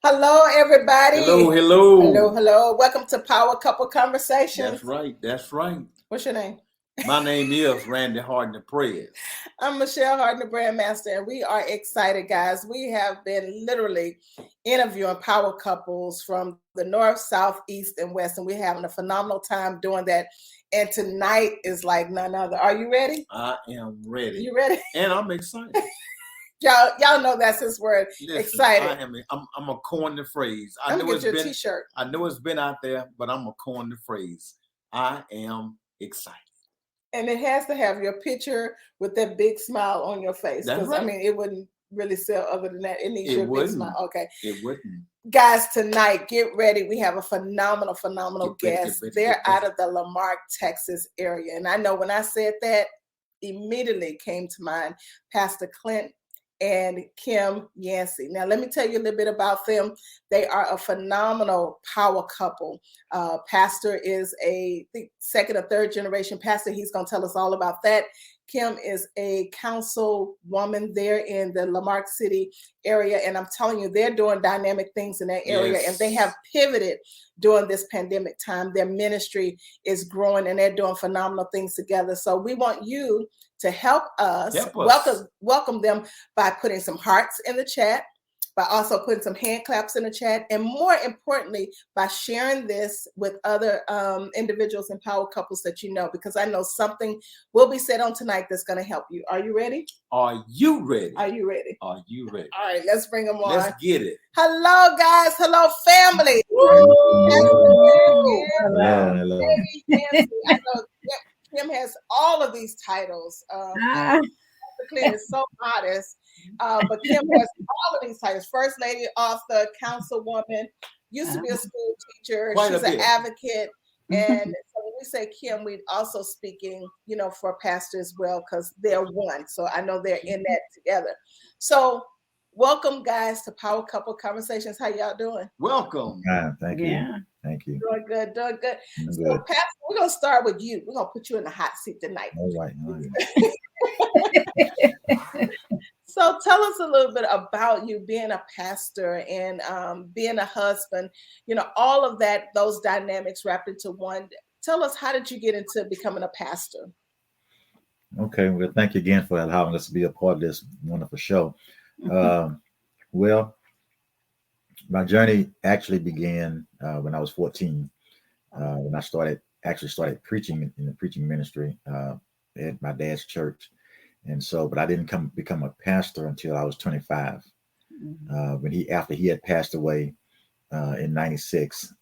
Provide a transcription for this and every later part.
Hello, everybody. Hello. Welcome to Power Couple Conversations. That's right. What's your name? My name is Randy Harden Perez. I'm Michelle Harden, the brand master, and we are excited, guys. We have been literally interviewing power couples from the north, south, east, and west, and we're having a phenomenal time doing that. And tonight is like none other. Are you ready? I am ready. You ready? And I'm excited. Y'all know that's his word. Listen, excited. I'm a coin the phrase. I'm gonna get you a t-shirt. I know it's been out there, but I'm a coin the phrase. I am excited. And it has to have your picture with that big smile on your face. That's right. I mean, it wouldn't really sell other than that. It needs your big smile. Okay. It wouldn't. Guys, tonight, get ready. We have a phenomenal guest. They're out of the Lamarck, Texas area. And I know when I said that, immediately came to mind Pastor Clint and Kim Yancy. Now, let me tell you a little bit about them. They are a phenomenal power couple. Pastor is a second or third generation pastor. He's going to tell us all about that. Kim is a council woman there in the Lamarck City area. And I'm telling you, they're doing dynamic things in that area. Yes. And they have pivoted during this pandemic time. Their ministry is growing and they're doing phenomenal things together. So we want you to help us. Welcome them by putting some hearts in the chat, by also putting some hand claps in the chat, and more importantly, by sharing this with other individuals and power couples that you know, because I know something will be said on tonight that's going to help you. Are you ready? Are you ready? Are you ready? Are you ready? All right, let's bring them on. Let's get it. Hello, guys. Hello, family. Hello. I know Kim has all of these titles. Pastor Clint is so modest, but Kim has all of these titles: First Lady, author, councilwoman, used to be a school teacher. She's an advocate. And so when we say Kim, we're also speaking, for pastor as well, because they're one. So I know they're in that together. So welcome, guys, to Power Couple Conversations. How y'all doing? Welcome. Thank you. Thank you. Doing good. So, Pastor, we're going to start with you. We're going to put you in the hot seat tonight. All right. So tell us a little bit about you being a pastor and being a husband, all of that, those dynamics wrapped into one. Tell us, how did you get into becoming a pastor? Okay. Well, thank you again for allowing us to be a part of this wonderful show. Well, my journey actually began when I was 14, when I started preaching in the preaching ministry at my dad's church. And so, but I didn't become a pastor until I was 25. After he had passed away in 96,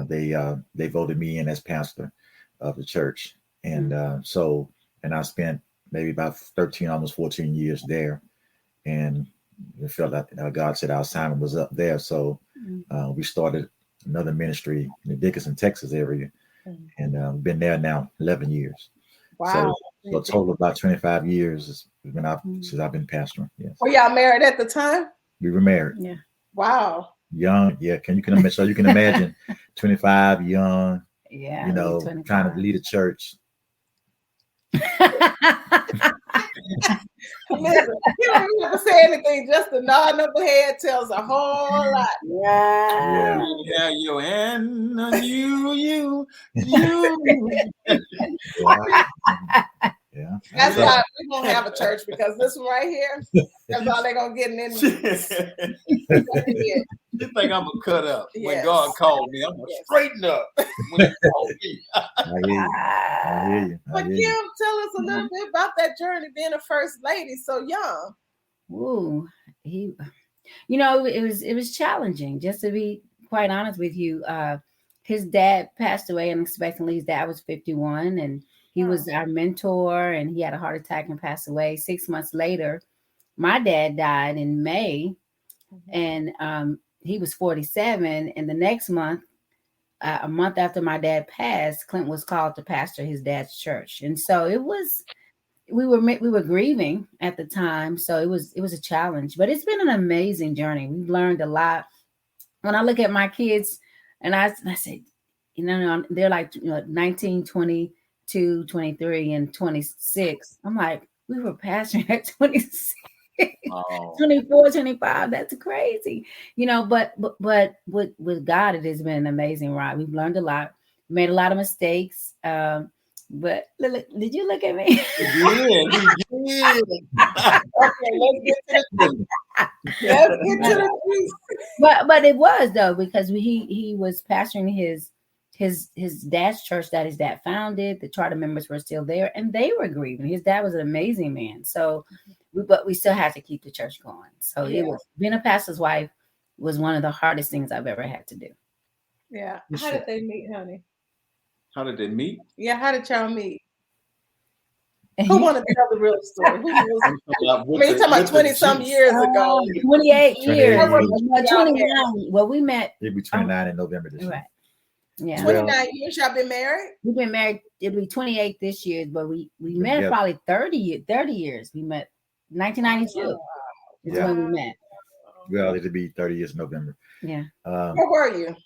they voted me in as pastor of the church. And and I spent maybe about 13, almost 14 years there. And we felt that God said our assignment was up there. So we started another ministry in the Dickinson, Texas area. And been there now 11 years. Wow. So a total of about 25 years since I've been pastoring. Yes. Were y'all married at the time? We were married. Yeah. Wow. Young. Yeah. You can imagine 25, young, trying to lead a church. Listen, you don't even have to say anything. Just the nod of the head tells a whole lot. Yeah, you and you. Yeah. That's why we're going to have a church, because this one right here, that's all they're going to get in the You think I'm going to cut up when God called me? I'm going to straighten up when He called me. I hear you. But Kim, tell us a little bit about that journey, being a first lady so young. Ooh, it was challenging, just to be quite honest with you. His dad passed away unexpectedly. His dad was 51, and he was our mentor, and he had a heart attack and passed away. 6 months later, my dad died in May, and he was 47. And the next month, a month after my dad passed, Clint was called to pastor his dad's church. And so we were grieving at the time. So it was a challenge, but it's been an amazing journey. We've learned a lot. When I look at my kids, and I say, they're like 19, 22, 23, and 26. I'm like, we were pastoring at 26. 24, 25. That's crazy. But with God, it has been an amazing ride. We've learned a lot, made a lot of mistakes. But did you look at me? Yeah. Okay, let's get to the truth. But it was though, because he was pastoring his dad's church that his dad founded. The charter members were still there, and they were grieving. His dad was an amazing man. So, but we still had to keep the church going. So it was being a pastor's wife was one of the hardest things I've ever had to do. Yeah. How did they meet, honey? How did they meet? Yeah. How did y'all meet? Who wanted to tell the real story? You're talking about 20-some years ago. 28 years. 29. Well, we met. It'll be 29 in November this year. Right. Yeah. 29 years y'all been married? We've been married. It'll be 28 this year, but we met probably 30 years. We met 1992. Is when we met. Well, it'll be 30 years in November. Yeah. Where were you?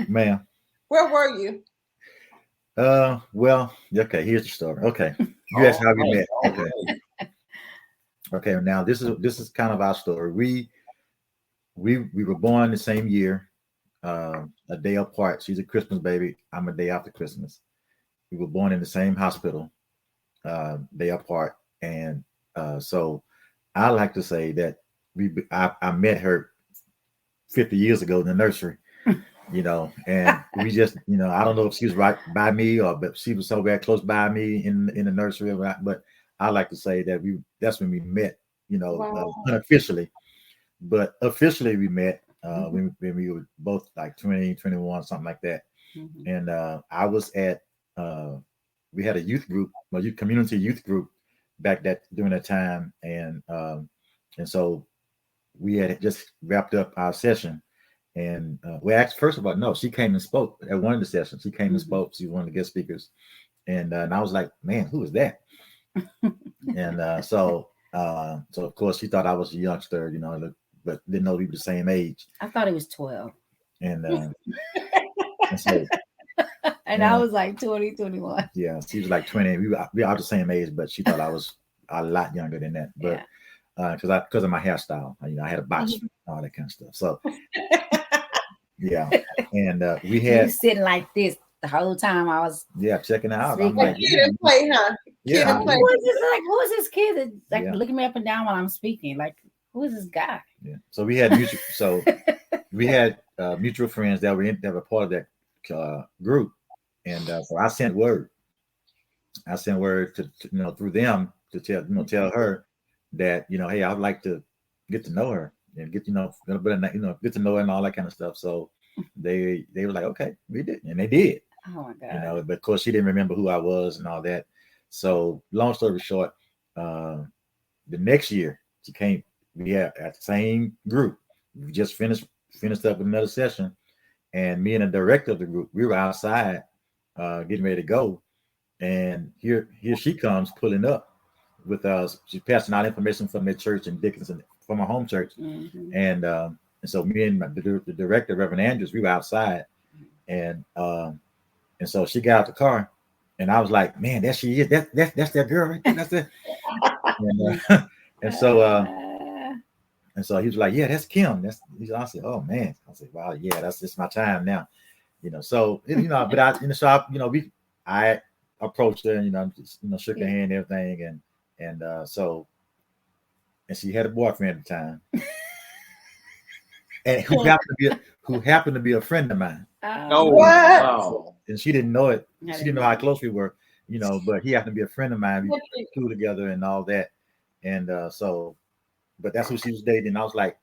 Ma'am. Where were you? Well, okay, here's the story. Okay. You asked how we met. Okay. Okay, now this is kind of our story. We were born the same year, a day apart. She's a Christmas baby. I'm a day after Christmas. We were born in the same hospital, day apart. And so I like to say that I met her 50 years ago in the nursery. And we just, I don't know if she was right by me but she was so very close by me in the nursery. But I like to say that that's when we met, unofficially. But officially we met when we were both like 20, 21, something like that. Mm-hmm. And I was at, we had a youth group, a community youth group back during that time. And so we had just wrapped up our session. And we asked, first of all, no, she came and spoke at one of the sessions. She came and spoke. She was one of the guest speakers. And I was like, man, who is that? And so of course, she thought I was a youngster, but didn't know we were the same age. I thought he was 12. And so, and I was like 20, 21. Yeah, she was like 20. We are the same age, but she thought I was a lot younger than that. But because of my hairstyle, I had a box, all that kind of stuff. So yeah, and we had. You was sitting like this the whole time. I was checking it out. I'm like, kid and play, huh? Yeah. Who is this kid that's looking me up and down while I'm speaking? Like, who is this guy? Yeah. So we had mutual friends that were part of that group, and so I sent word. to through them to tell her that hey, I'd like to get to know her and get get to know her and all that kind of stuff. So they were like, okay, we did, and they did. Oh my God! But of course she didn't remember who I was and all that. So long story short, the next year she came. We had at the same group. We just finished up with another session, and me and the director of the group, we were outside getting ready to go, and here she comes pulling up with us. She's passing out information from their church in Dickinson, from our home church, and so me and the director, Reverend Andrews, we were outside, and so she got out the car, and I was like, man, there she is. That's that girl right there. That's it. And so he was like, yeah, that's Kim. I said, oh man. I said, wow, yeah, it's my time now. So but I approached her and shook her hand and everything, and she had a boyfriend at the time. And who happened to be a friend of mine. Oh, wow. And she didn't know it. She didn't know how close we were, but he happened to be a friend of mine. We went to school together and all that. And but that's who she was dating. I was like,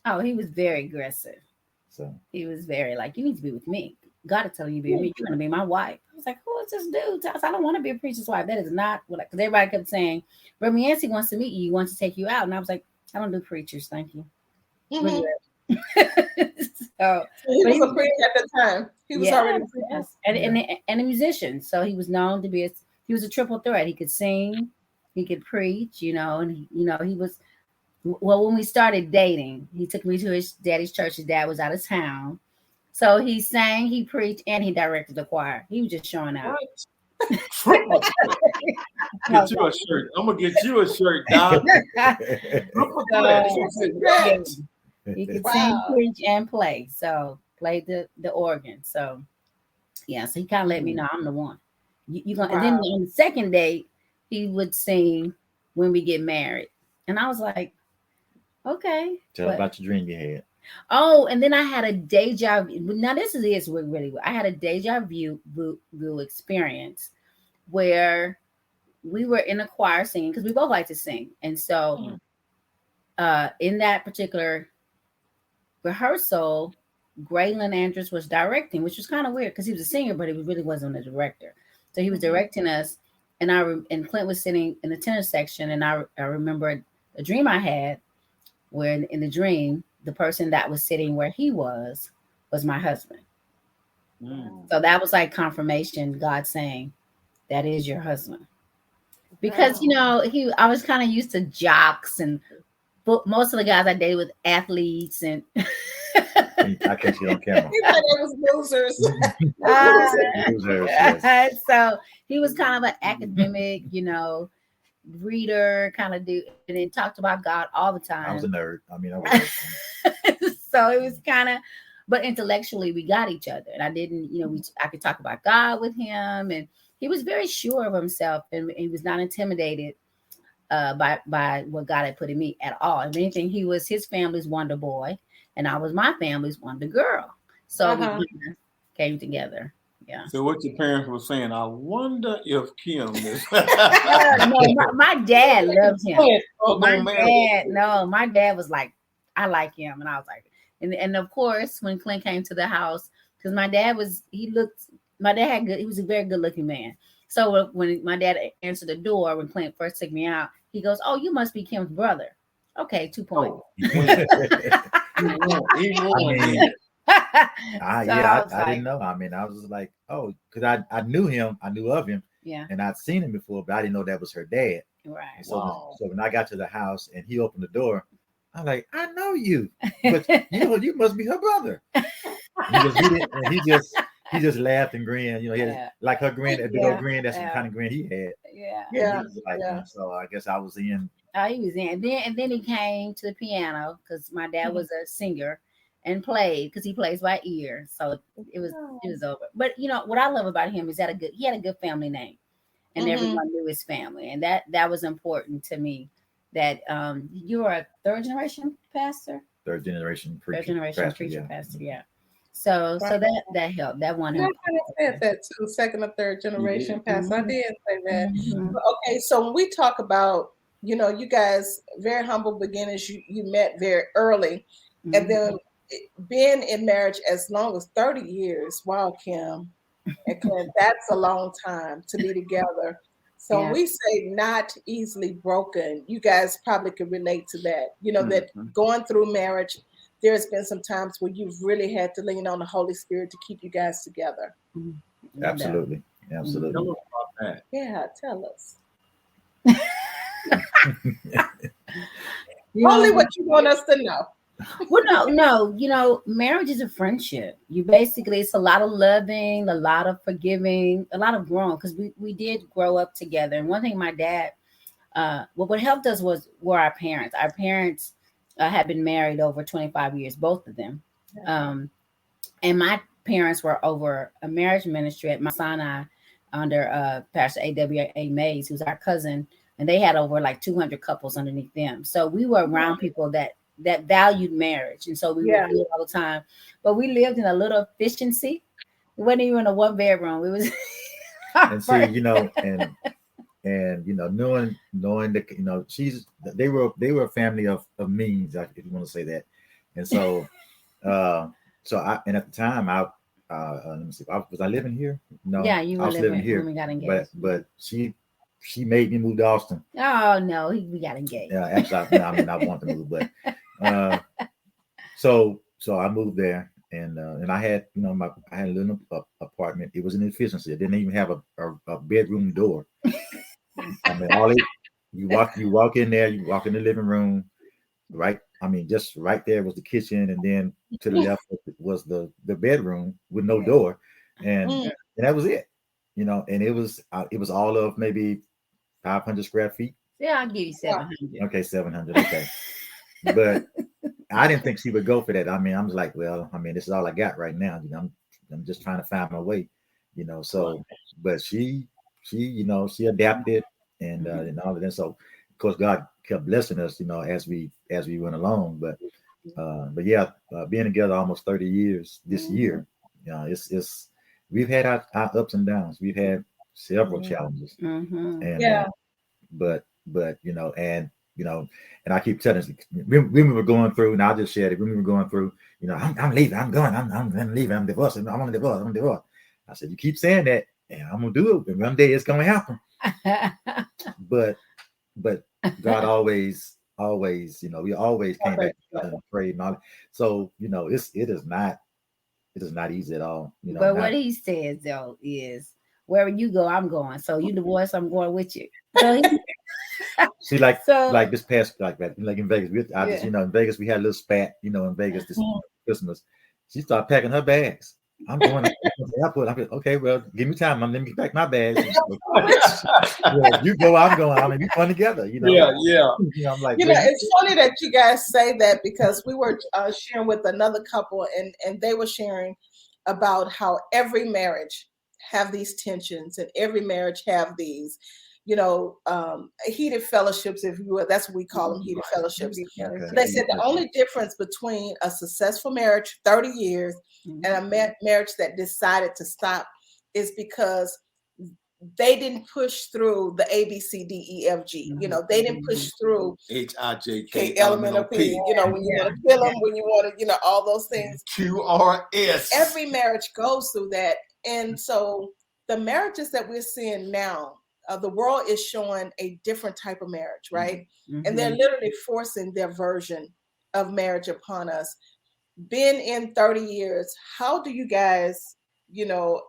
oh, he was very aggressive. So he was very like, you need to be with me. God is telling you to be with me. You're going to be my wife. I was like, who is this dude? I don't want to be a preacher's wife. That is not what because everybody kept saying, Reverend Yancy wants to meet you. He wants to take you out. And I was like, I don't do preachers. Thank you. Mm-hmm. So he was a preacher at the time. He was already a preacher. And a musician. So he was known to be he was a triple threat. He could sing, he could preach, and he was. Well, when we started dating, he took me to his daddy's church. His dad was out of town. So he sang, he preached, and he directed the choir. He was just showing out. Triple threat. Get you a shirt. I'm gonna get you a shirt, Doc. Triple threat. He could sing, preach, and play. So played the organ. So yeah, so he kind of let me know I'm the one. You gonna, and then on the second date, he would sing When We Get Married. And I was like, okay. Tell about your dream you had. Oh, and then I had a deja vu. Now this is really I had a deja vu experience where we were in a choir singing because we both like to sing. And so in that particular rehearsal, Graylin Andrews was directing, which was kind of weird because he was a singer, but he really wasn't a director. So he was directing us, and and Clint was sitting in the tenor section, and I remember a dream I had where in the dream, the person that was sitting where he was my husband. So that was like confirmation, God saying, that is your husband. Because, I was kind of used to jocks, and most of the guys I dated with athletes, and I catch you on camera. He thought they was losers. Yes. So he was kind of an academic, reader kind of dude, and then talked about God all the time. I was a nerd. I was so it was kind of, but intellectually we got each other, and I didn't, I could talk about God with him, and he was very sure of himself, and he was not intimidated by what God had put in me at all. If anything, his family's wonder boy, and I was my family's wonder girl. So we came together. Yeah. So what your parents were saying, I wonder if Kim is. No, my dad loved him. My dad was like, I like him, and I was like, and of course when Clint came to the house, because my dad was he was a very good looking man. So when my dad answered the door when Clint first took me out, he goes, "Oh, you must be Kim's brother." Okay, 2 points. I didn't know. I mean, I was like, oh, because I knew him, I knew of him, and I'd seen him before, but I didn't know that was her dad. Right. So when I got to the house and he opened the door, I'm like, I know you, but you must be her brother. He just laughed and grinned. He had like her grin, a big old grin. That's the kind of grin he had. So I guess I was in. He was in, and then he came to the piano because my dad was a singer and played because he plays by ear. So it was over. But what I love about him is that he had a good family name, and everyone knew his family, and that was important to me. That you are a third generation pastor. Third generation preacher, pastor. Yeah. So that helped. That one. I kind of said that too. Second or third generation pastor. I did say that. Okay, so when we talk about, you guys, very humble beginnings. You met very early, and then being in marriage as long as 30 years. Wow, Kim and Clint, that's a long time to be together. So when we say not easily broken, you guys probably could relate to that. That going through marriage, there's been some times where you've really had to lean on the Holy Spirit to keep you guys together. Absolutely. Tell us about that. Yeah, tell us. Only what you want us to know. Well, no, marriage is a friendship. It's a lot of loving, a lot of forgiving, a lot of growing, because we did grow up together. And one thing my dad, what helped us were our parents. Our parents had been married over 25 years, both of them. And my parents were over a marriage ministry at Mount Sinai under Pastor A.W.A. Mays, who's our cousin, and they had over like 200 couples underneath them. So we were around people that valued marriage, and so we would do it all the time. But we lived in a little efficiency. It wasn't even a 1-bedroom. It was. And see, and knowing that they were a family of means, if you want to say that. And so and at the time let me see, was I living here? No, you were living here when we got engaged. But she made me move to Austin. Oh no, we got engaged. Yeah, actually, I want to move, but so I moved there, and I had I had a little apartment. It was an efficiency. It didn't even have a bedroom door. I mean, you walk in there, you walk in the living room, right? I mean, just right there was the kitchen, and then to the left was the bedroom with no door, and that was it. you know, and it was all of maybe 500 square feet. Yeah, I'll give you 700. Okay, 700. Okay, but I didn't think she would go for that. I mean, I'm just like, well, I mean, this is all I got right now. You know, I'm just trying to find my way. You know, so but she you know, she adapted and all of that. So of course God kept blessing us, you know, as we went along. But yeah, being together almost 30 years this year, you know, it's we've had our ups and downs. We've had several challenges, and but you know, and I keep telling us when we were going through, and I'll just share it. When we were going through, you know, I'm leaving, I'm going, I'm leaving, I'm divorcing, I'm gonna divorce, I'm divorce. I said, you keep saying that, and I'm gonna do it, and one day it's gonna happen. but God always, you know, we always came back and prayed and all. So you know, it is not easy at all. You know, but what he says though is, wherever you go, I'm going. So you divorce, I'm going with you. So see, like this past, like in Vegas, just, you know, in Vegas we had a little spat, you know, in Vegas this Christmas. She started packing her bags. I'm going to the airport. I'm like, okay, well, give me time. Let me pack my bags. You go, I'm going. I mean, we fun together, you know. Yeah. You know, I'm like, you know, it's funny that you guys say that, because we were sharing with another couple, and they were sharing about how every marriage have these tensions, and every marriage have these, you know, heated fellowships, if you will. That's what we call them, heated fellowships. Okay. They said the only difference between a successful marriage, 30 years, and a marriage that decided to stop is because they didn't push through the A, B, C, D, E, F, G. You know, they didn't push through H-I-J-K, elemental P. You know, when you want to kill them, when you want to, you know, all those things. Q-R-S. Every marriage goes through that. And so the marriages that we're seeing now, the world is showing a different type of marriage, right? And they're literally forcing their version of marriage upon us. Been in 30 years, how do you guys, you know,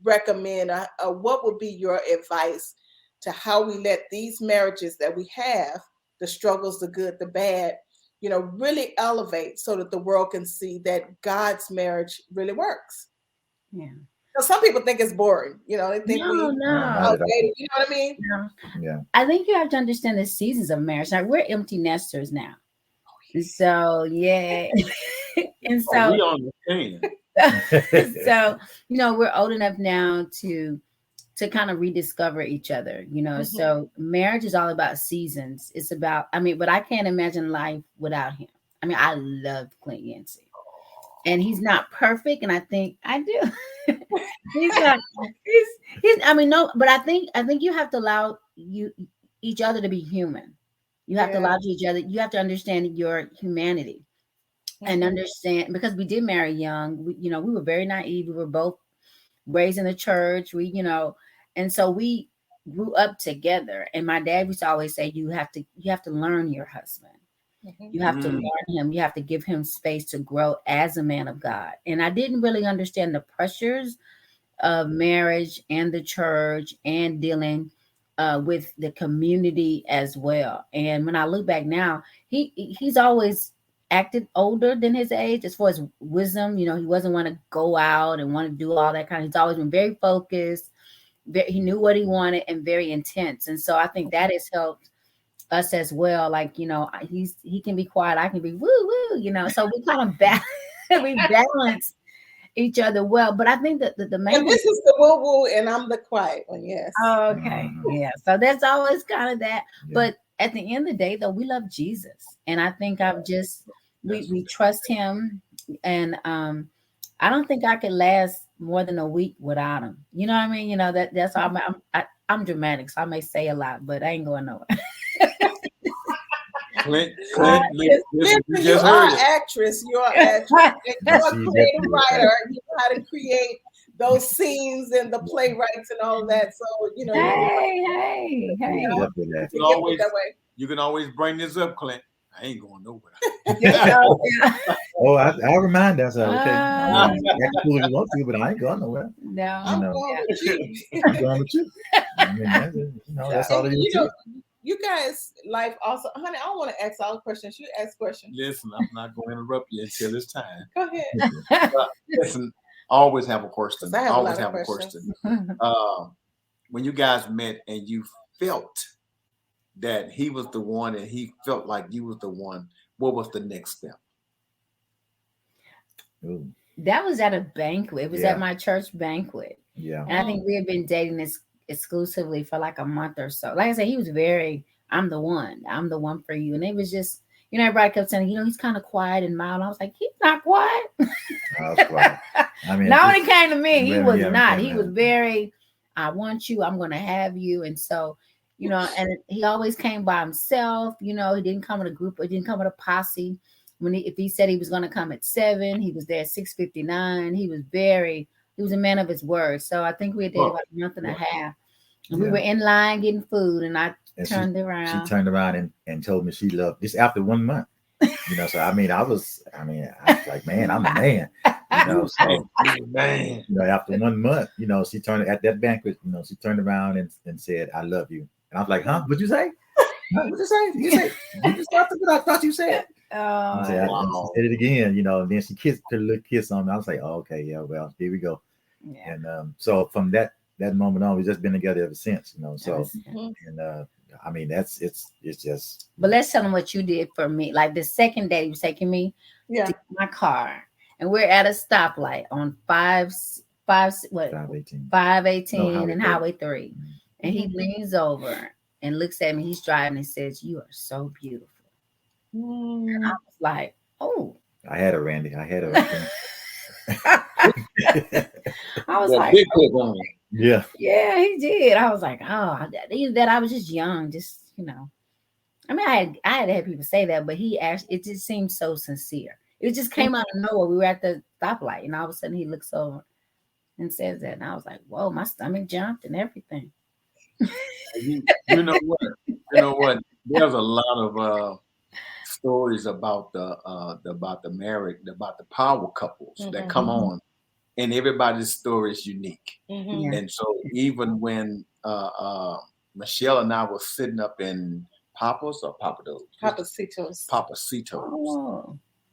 recommend, what would be your advice to how we let these marriages that we have, the struggles, the good, the bad, you know, really elevate so that the world can see that God's marriage really works? Yeah. So some people think it's boring, you know, they think no. you know what I mean? No. Yeah. I think you have to understand the seasons of marriage. Like, we're empty nesters now. So yeah. And so we understand. So, you know, we're old enough now to kind of rediscover each other, you know. So marriage is all about seasons. It's about, I mean, but I can't imagine life without him. I mean, I love Clint Yancy, and he's not perfect, and I think I do. He's not, he's I mean, no, but I think you have to allow each other to be human. You have to allow each other, you have to understand your humanity. And understand, because we did marry young, you know, we were very naive. We were both raised in the church. We, you know, and so we grew up together. And my dad used to always say, you have to learn your husband. You have to learn him. You have to give him space to grow as a man of God. And I didn't really understand the pressures of marriage and the church and dealing with the community as well. And when I look back now, he's always acted older than his age as far as wisdom. You know, he wasn't want to go out and want to do all that kind of. He's always been very focused. He knew what he wanted, and very intense. And so I think that has helped us as well. Like, you know, he can be quiet, I can be woo woo. You know, so we kind of we balance each other well. But I think that the main, and this is the woo woo, and I'm the quiet one. Yes. Oh, okay. Yeah. So that's always kind of that. Yeah. But at the end of the day, though, we love Jesus, and I think I've just we trust him, and I don't think I could last more than a week without him. You know what I mean? You know, that's all. I'm dramatic, so I may say a lot, but I ain't going nowhere. Clint, listen, you are an actress. You're an actress. You're a creative writer. You know how to create those scenes and the playwrights and all of that. So, you know, hey. You can always bring this up, Clint. I ain't going nowhere. Oh, I remind us. Okay, that's cool if you want to, but I ain't going nowhere. No, I'm going with you. I'm going with you. I mean, that's all it is. You guys, life also, honey. I don't want to ask all the questions. You ask questions. Listen, I'm not going to interrupt you until it's time. Go ahead. Listen, always have a question. I have Always a lot have of a question. questions. When you guys met and you felt that he was the one and he felt like you was the one, what was the next step? Ooh. That was at a banquet. It was at my church banquet. Yeah. And I think we had been dating this exclusively for like a month or so. Like I said, he was very, I'm the one for you. And it was just, you know, everybody kept saying, you know, he's kind of quiet and mild. I was like, he's not quiet. I was quiet. I mean, now when it came to me, he was not. He was very, I want you, I'm going to have you. And so, you know, and he always came by himself. You know, he didn't come with a group, he didn't come with a posse. If he said he was going to come at 7, he was there at 6:59. He was a man of his word. So I think we had dated about a month and a half. And we were in line getting food, and I turned around. She turned around and told me she loved this after 1 month. You know, so I was like, man, I'm a man. You know, so man. You know, after 1 month, you know, she turned at that banquet, you know, she turned around and said, I love you. And I was like, huh? What'd you say? What'd you say? You just thought what I thought you said. And she said it again, you know, and then she put a little kiss on me. I was like, oh, okay, yeah, well, here we go. Yeah. And so from that moment on, we've just been together ever since, you know. So and I mean, it's just. But let's tell them what you did for me. Like the second day, you was taking me to my car, and we're at a stoplight on 518 and Highway 3, and he leans over and looks at me. He's driving and says, "You are so beautiful." And I was like, oh. I had her, Randy. I had her. I was like, oh. Yeah, he did. I was like, oh, that I was just young, just, you know. I mean, I had had people say that, but it just seemed so sincere. It just came out of nowhere. We were at the stoplight, and all of a sudden he looks over and says that, and I was like, whoa, my stomach jumped and everything. You know what? There's a lot of stories about the power couples that come on, and everybody's story is unique. And so even when Michelle and I were sitting up in Papacitos,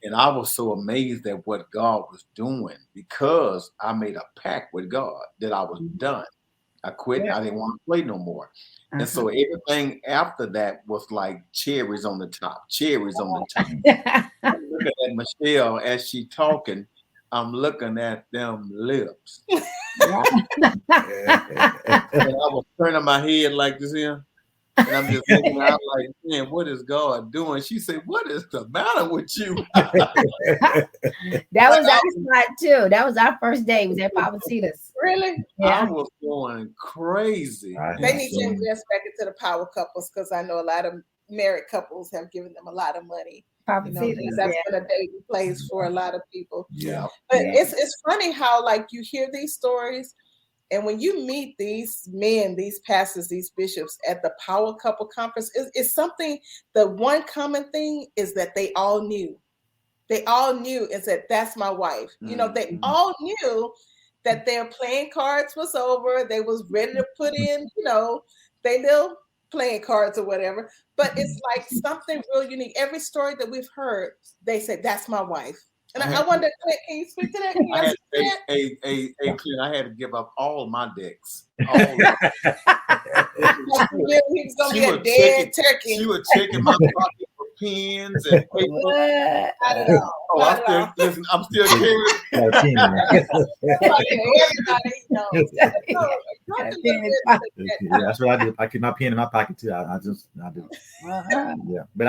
and I was so amazed at what God was doing, because I made a pact with God that I was done. I quit. I didn't want to play no more. And so everything after that was like cherries on the top. Look at Michelle as she talking. I'm looking at them lips. And I was turning my head like this here. And I'm just looking out like, man, what is God doing? She said, what is the matter with you? That was our spot too. That was our first day. It was at Papacitos. Really? Yeah. I was going crazy. They need to invest back into the power couples, because I know a lot of married couples have given them a lot of money. You know, that's been a dating place for a lot of people. Yeah. But it's funny how, like, you hear these stories, and when you meet these men, these pastors, these bishops at the Power Couple Conference, it's something, the one common thing is that they all knew. They all knew is that that's my wife. You know, they all knew that their playing cards was over. They was ready to put in, you know, they little playing cards or whatever. But it's like something real unique. Every story that we've heard, they said, that's my wife. And I wonder, Clint, can you speak to that? Clint, I had to give up all my decks. He was going to be a dead turkey. She was checking my pocket for pens and paper. I'm still carrying. That's what I do. I keep my pen in my pocket too. I do. Yeah, but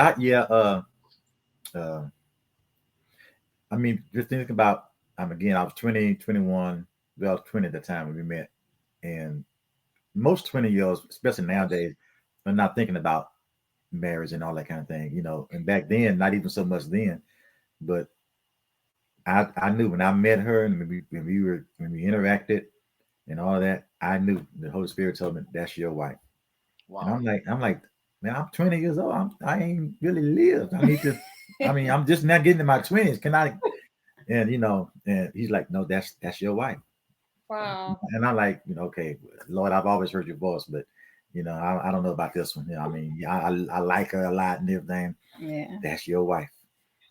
I mean, just thinking about, again, I was 20, 21, well, I was 20 at the time when we met. And most 20-year-olds, especially nowadays, are not thinking about marriage and all that kind of thing, you know. And back then, not even so much then, but I knew when I met her and when we interacted and all that, I knew the Holy Spirit told me, that's your wife. Wow. And I'm like, man, I'm 20 years old. I ain't really lived. I need to. I'm just now getting in my 20s. Can I? And you know, and he's like, no, that's your wife. Wow. And I'm like, you know, okay, Lord, I've always heard your voice, but you know, I don't know about this one. You know, I mean, I like her a lot and everything. Yeah, that's your wife.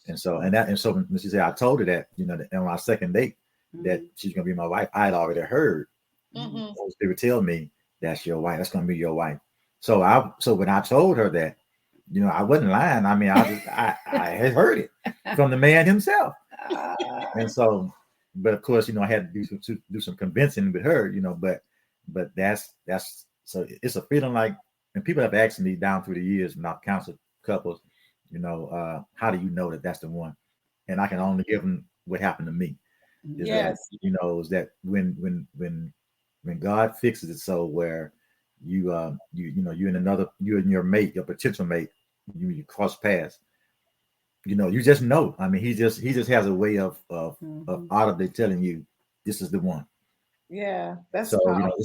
And so when she said, I told her that, you know, on our second date, that she's gonna be my wife, I had already heard Holy Spirit tell me that's your wife. That's gonna be your wife. So when I told her that, I wasn't lying. I mean, I had heard it from the man himself. And so, but of course, I had to do some convincing with her, but that's so it's a feeling like, and people have asked me down through the years when I've counseled couples, how do you know that that's the one? And I can only give them what happened to me. Is that, is that when God fixes it so where you and your mate, your potential mate, you cross paths, you just know. I mean, he just has a way of audibly telling you this is the one. Yeah, that's so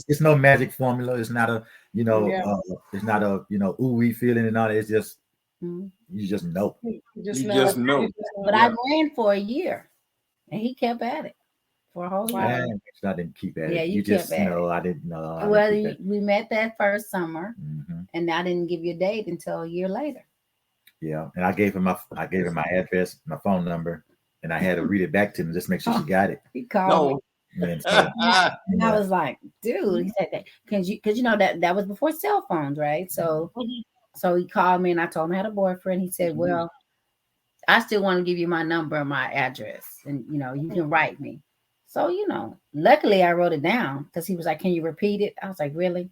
it's no magic formula. It's not a it's not a ooh-wee feeling and all that. It's just you just know. You just know. But I ran for a year, and he kept at it for a whole year. I didn't keep at it. Yeah, you just kept at it. I didn't know. Well, we met that first summer, and I didn't give you a date until a year later. Yeah, and I gave her my address, my phone number, and I had to read it back to him just to make sure she got it. He called me. And I was like, dude, he said that because that was before cell phones, right? So he called me and I told him I had a boyfriend. He said, well, I still want to give you my number and my address, and you can write me. So luckily I wrote it down because he was like, can you repeat it? I was like, really?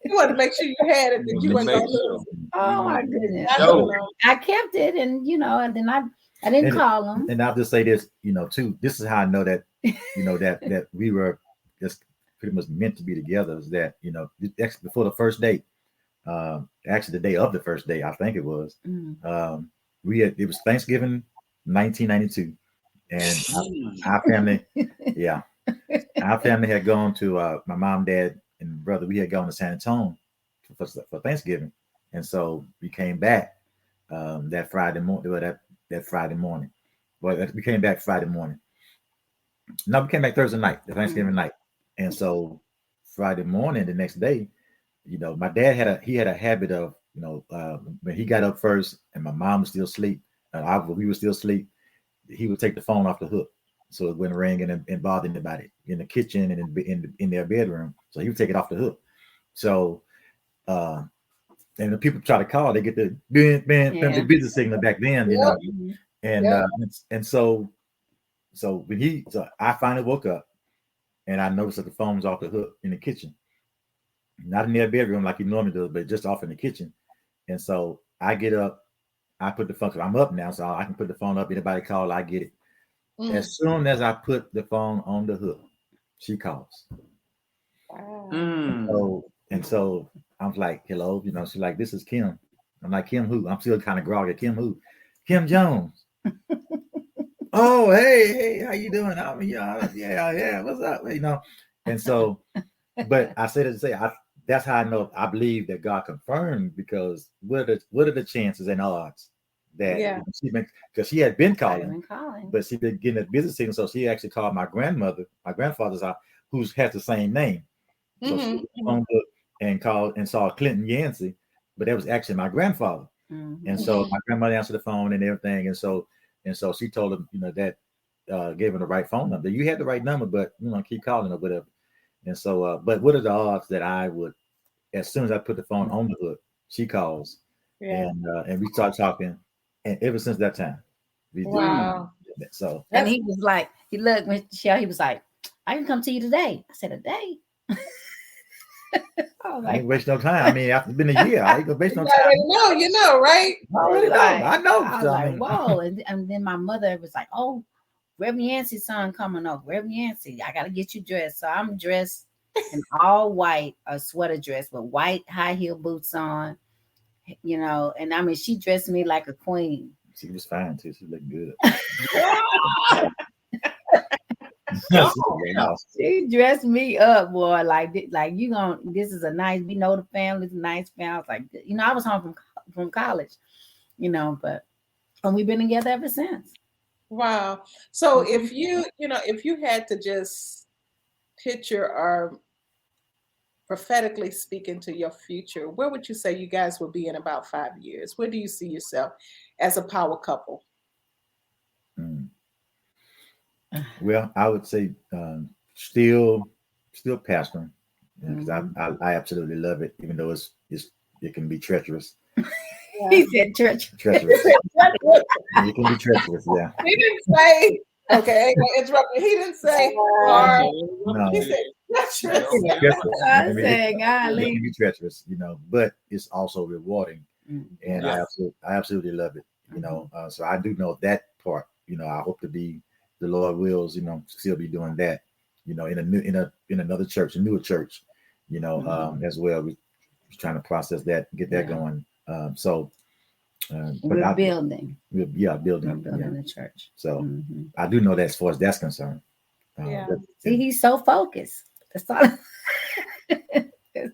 You want to make sure you had it, that you weren't going to lose it. Oh my goodness! I kept it, and and then I didn't call him. And I'll just say this, too. This is how I know that, that we were just pretty much meant to be together. Is that before the first date, actually the day of the first date, I think it was. It was Thanksgiving, 1992, and our family, our family had gone to my mom, dad, and brother. We had gone to San Antonio for Thanksgiving, and so we came back that Friday morning. That Friday morning. Well, we came back Friday morning. No, we came back Thursday night, the Thanksgiving night. And so Friday morning, the next day, my dad had a habit of, when he got up first and my mom was still asleep and we were still asleep, he would take the phone off the hook so it wouldn't ring and bother anybody in the kitchen and in their bedroom. So he would take it off the hook. So and the people try to call, they get the business signal back then, and so I finally woke up and I noticed that the phone was off the hook in the kitchen, not in their bedroom like he normally does, but just off in the kitchen. And so I get up, I put the phone. I'm up now, so I can put the phone up. Anybody call, I get it. As soon as I put the phone on the hook, she calls. Wow. And so I'm like, hello, she's like, this is Kim. I'm like, Kim who? I'm still kind of groggy. Kim who? Kim Jones. Oh, hey, how you doing? I mean, yeah, what's up? And so, but I said to say, that's how I know. I believe that God confirmed, because what are the chances and odds that because she had been calling, but she been getting a business signal, so she actually called my grandfather's house, who has the same name. So she phoned up and called and saw Clint Yancy, but that was actually my grandfather. And so my grandmother answered the phone and everything, and so she told him, that gave him the right phone number. You had the right number, but keep calling or whatever. And so, but what are the odds that I would, as soon as I put the phone on the hook, she calls, and we start talking, and ever since that time, wow. So and he was like, he looked, Michelle, he was like, I can come to you today. I said, a day? I ain't waste no time. I mean, after it's been a year, I ain't gonna waste no time. You know, right? I know. I was like, whoa. And then my mother was like, oh, Reverend Yancy's son coming over. Reverend Yancy, I gotta get you dressed. So I'm dressed in all white, a sweater dress with white high heel boots on, and I mean, she dressed me like a queen. She was fine too. She looked good. She dressed me up, boy. Like this is a nice. We know the family's a nice family. I was like, I was home from college, but we've been together ever since. Wow. So if you had to just picture or prophetically speak into your future, where would you say you guys will be in about 5 years? Where do you see yourself as a power couple? Well, I would say still pastoring, because I absolutely love it, even though it can be treacherous. He said church. Treacherous. It can be treacherous. Yeah. He didn't say. Okay, interrupt me. He didn't say hard. No. He said treacherous. I said, It golly. can be treacherous, but it's also rewarding, and Yeah. I absolutely love it. So I do know that part. I hope to be, the Lord wills, still be doing that. In another church, a newer church, as well. We're trying to process that, get that going. We're building. Building. We're building the church. So I do know that as far as that's concerned. See, he's so focused. That's all.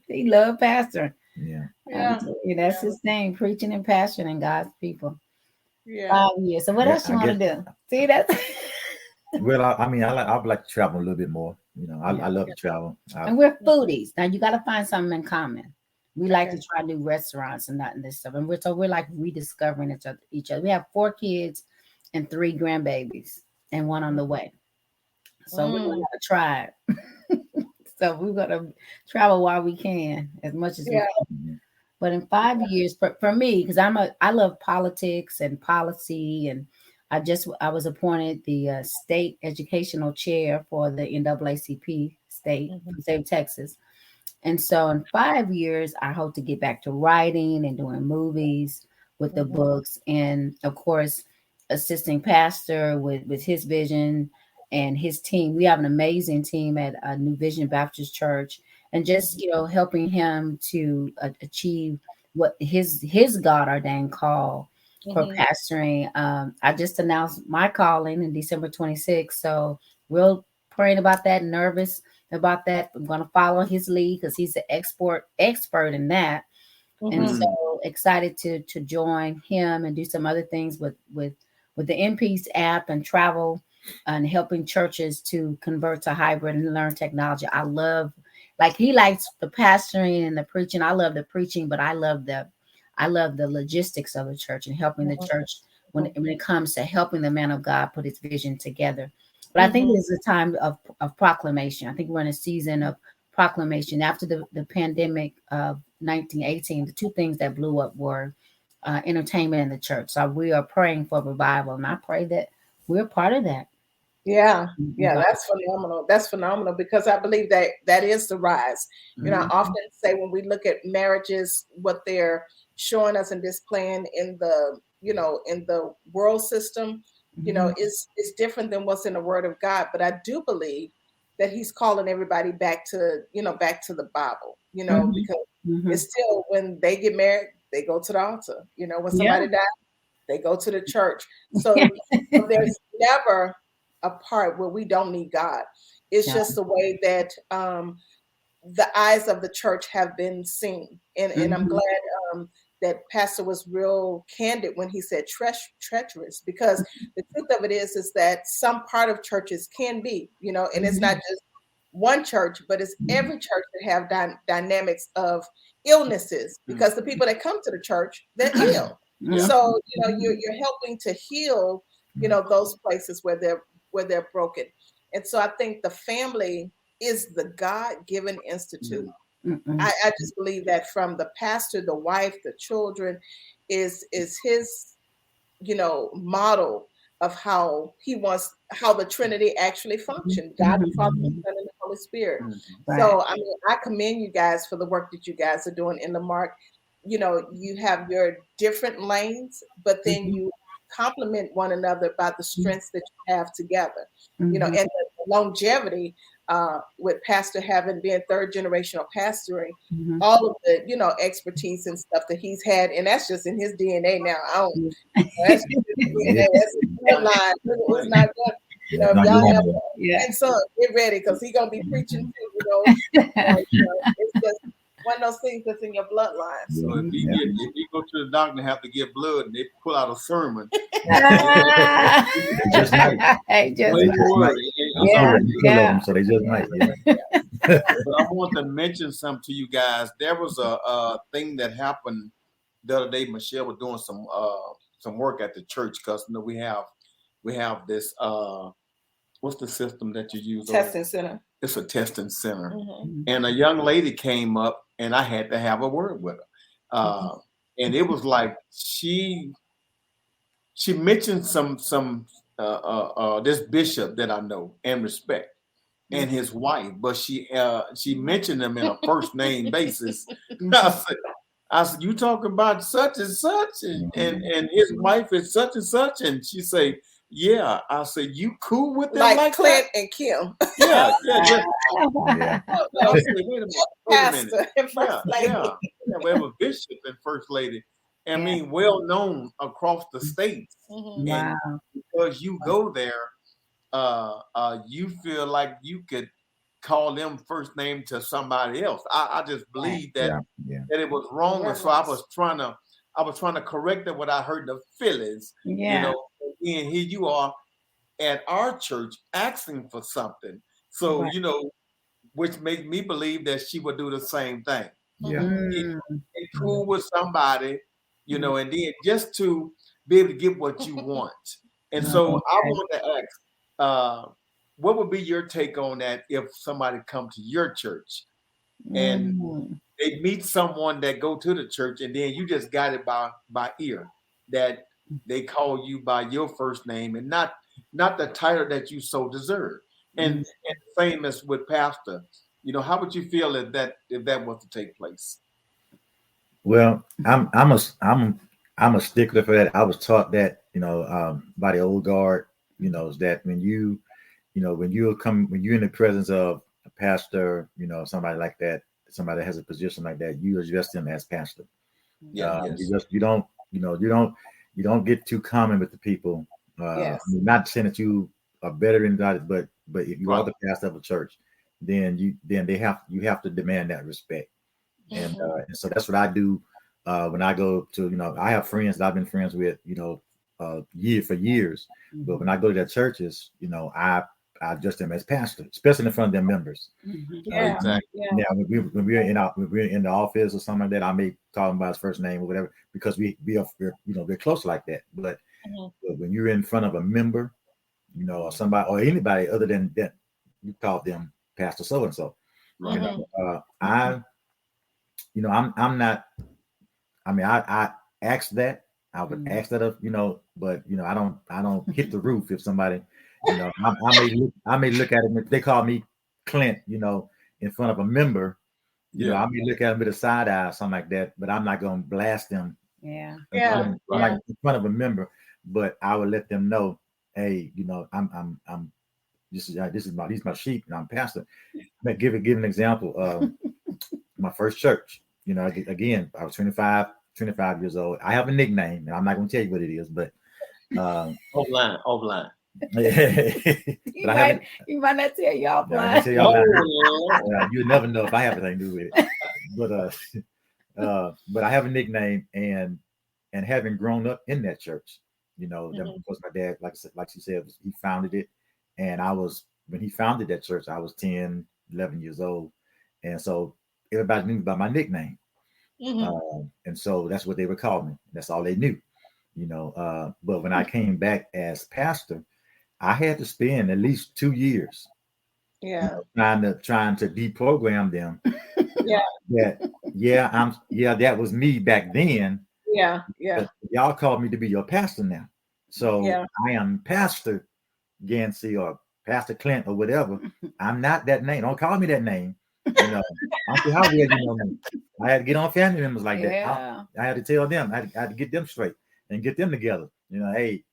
He loved pastoring. Yeah. That's his thing, preaching and pastoring God's people. Yeah. 5 years. So what else you want to do? See that? Well, I would like to travel a little bit more. I love to travel. And we're foodies. Now you got to find something in common. We like to try new restaurants and that and this stuff. And we're like rediscovering each other. We have 4 kids and 3 grandbabies and 1 on the way. So we're going to try it. So we're going to travel while we can, as much as we can. But in 5 years, for me, because I love politics and policy, and I was appointed the state educational chair for the NAACP state of Texas. And so in 5 years, I hope to get back to writing and doing movies with the books, and of course, assisting Pastor with his vision and his team. We have an amazing team at New Vision Baptist Church, and just helping him to achieve what his God ordained call for pastoring. I just announced my calling in December 26th, so real praying about that, nervous about that. I'm going to follow his lead because he's the expert in that, and so excited to join him and do some other things with the MP's app and travel and helping churches to convert to hybrid and learn technology. I love, like he likes the pastoring and the preaching. I love the preaching, but I love the logistics of the church and helping the church when it comes to helping the man of God put his vision together. But I think it is a time of proclamation. I think we're in a season of proclamation. After the pandemic of 1918, the 2 things that blew up were entertainment and the church. So we are praying for revival, and I pray that we're part of that. Yeah, that's phenomenal. That's phenomenal, because I believe that is the rise. I often say when we look at marriages, what they're showing us and displaying in the in the world system, is different than what's in the Word of God. But I do believe that He's calling everybody back to the Bible. Because it's still, when they get married, they go to the altar. When somebody dies, they go to the church. So there's never a part where we don't need God. It's just the way that the eyes of the church have been seen. And I'm glad that Pastor was real candid when he said treacherous, because the truth of it is that some part of churches can be, and it's not just one church, but it's every church that have dynamics of illnesses, because the people that come to the church, they're ill. So, you're helping to heal, those places where they're broken. And so I think the family is the God-given institute. I just believe that from the pastor, the wife, the children is his, model of how the Trinity actually functions. God the Father, the Son, and the Holy Spirit. So I commend you guys for the work that you guys are doing in the Mark. You have your different lanes, but then you complement one another by the strengths that you have together. And the longevity with Pastor having been 3rd generational pastoring, all of the expertise and stuff that he's had, and that's just in his DNA now. That's just his DNA. That's his bloodline. It's not good. If y'all have and son, get ready, because he's gonna be preaching too. It's just one of those things that's in your bloodline. So if you go to the doctor and have to get blood, and they pull out a sermon, just might. So they just might. But I want to mention something to you guys. There was a thing that happened the other day. Michelle was doing some work at the church, because we have this what's the system that you use? Testing center. It's a testing center. Mm-hmm. And a young lady came up, and I had to have a word with her. And it was like she mentioned some this bishop that I know and respect, and his wife, but she mentioned them in a first name basis. I said, you talking about such and such, and his wife is such and such, and she say, yeah. I said, you cool with them like Clint that? and Kim. Yeah. Yeah. I said, wait a minute. Pastor and first lady. Yeah. We have a bishop and first lady. I mean, well known across the states. Mm-hmm. And because you go there, you feel like you could call them first name to somebody else. I just believe that it was wrong, and so I was trying to correct that what I heard the feelings. You know, and here you are at our church asking for something. So you know, which makes me believe that she would do the same thing. Yeah, Get cool with somebody, you know, and then just to be able to get what you want. And so I want to ask, what would be your take on that if somebody come to your church and they meet someone that go to the church, and then you just got it by ear that they call you by your first name and not the title that you so deserve. And same as with pastor, you know, how would you feel if that was to take place? Well, I'm a stickler for that. I was taught that, you know, by the old guard, you know, is that when you're in the presence of a pastor, you know, somebody like that, somebody that has a position like that, you address them as pastor. You don't get too common with the people. I mean, not saying that you are better than God, but if you are the pastor of a church, then you have to demand that respect. And so that's what I do when I go to, you know, I have friends that I've been friends with, you know, for years. But when I go to their churches, you know, I address them as pastor, especially in front of their members. Exactly. Yeah, when we're in the office or something like that, I may call him by his first name or whatever, because we're close like that. But when you're in front of a member, you know, or somebody or anybody other than that, you call them Pastor so and so. You know, I'm not. I mean, I ask that. I would ask that of, you know, but you know, I don't hit the roof if somebody, you know, I may look at them if they call me Clint, you know, in front of a member, you know, I may look at them with a side eye or something like that, but I'm not going to blast them. In front of a member, but I would let them know, hey, you know, I'm these are my sheep, and I'm pastor. But give an example. My first church, you know, again, I was 25 years old. I have a nickname, and I'm not going to tell you what it is, but offline. You might not tell you offline. You never know if I have anything to do with it. But I have a nickname, and having grown up in that church, you know, because my dad, like she said, he founded it, and when he founded that church, I was 10, 11 years old, and so everybody knew about my nickname, and so that's what they would call me. That's all they knew, you know. But when I came back as pastor, I had to spend at least 2 years, you know, trying to deprogram them. That was me back then. But y'all called me to be your pastor now, so I am Pastor Yancy or Pastor Clint or whatever. I'm not that name. Don't call me that name. You know, I don't care how well you know me. I had to get on family members like that. I had to tell them. I had to get them straight and get them together. You know, hey,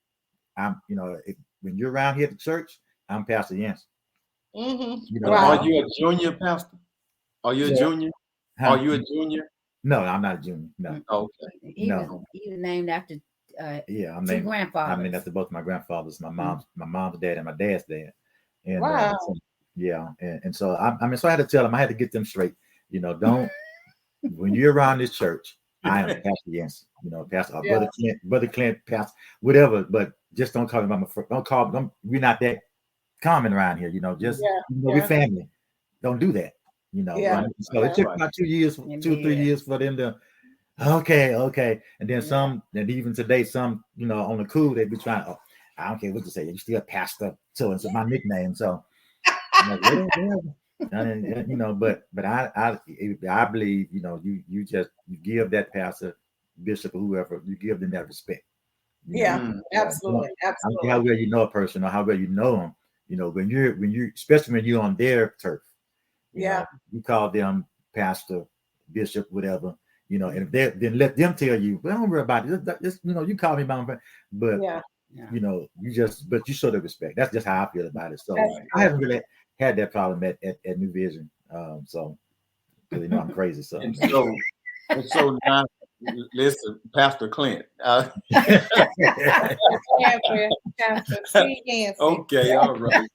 when you're around here at the church, I'm Pastor Yancy. You know, Are you a junior pastor? Are you a junior? Are you a junior? No, I'm not a junior. No. Okay. He was named after I'm two grandfathers. I mean, after both my grandfathers, my mom's dad and my dad's dad. And so so I had to tell them, I had to get them straight. You know, don't when you're around this church, I am Pastor Yancy. You know, Pastor Brother Clint, Pastor, whatever. But just don't call me by my first. Don't call them. We're not that common around here. You know, just we're family. Don't do that. You know, right? So it took about 2 years, 2 or 3 years for them to. Okay, and then some, and even today, some, you know, on the cool, they be trying. I don't care what you say. You still Pastor. So it's my nickname. So I'm like, and, you know, but I believe, you know, you give that pastor, bishop, or whoever, you give them that respect. Absolutely. I don't care how well you know a person or how well you know them. You know, when you especially when you're on their turf, you know, you call them pastor, bishop, whatever. You know, and if they then let them tell you, well, don't worry about it. Just, you know, you call me by my, but you know, but you show the respect. That's just how I feel about it. So I haven't really had that problem at New Vision. So because you know I'm crazy. So and so now, listen, Pastor Clint. Okay, all right.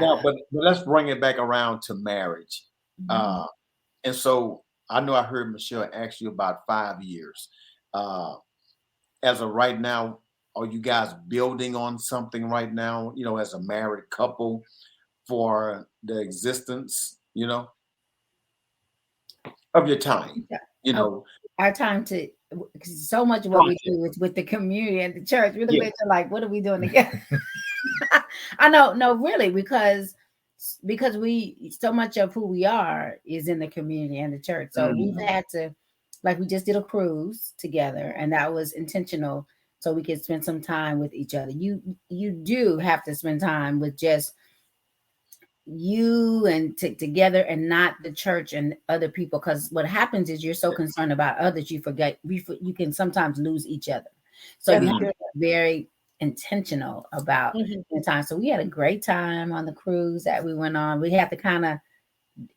Now, but let's bring it back around to marriage. And so I know I heard Michelle ask you about 5 years. As of right now, are you guys building on something right now, you know, as a married couple for the existence, you know, of your time, you know? Our time to, because so much of what we do is with the community and the church. Really, we're like, what are we doing together? I know, no, really, because we, so much of who we are is in the community and the church. So we've had to, like, we just did a cruise together, and that was intentional, so we could spend some time with each other. You do have to spend time with just you and together, and not the church and other people, because what happens is you're so concerned about others, you forget you can sometimes lose each other. So you have to be very intentional about the time. So we had a great time on the cruise that we went on. We had to kind of,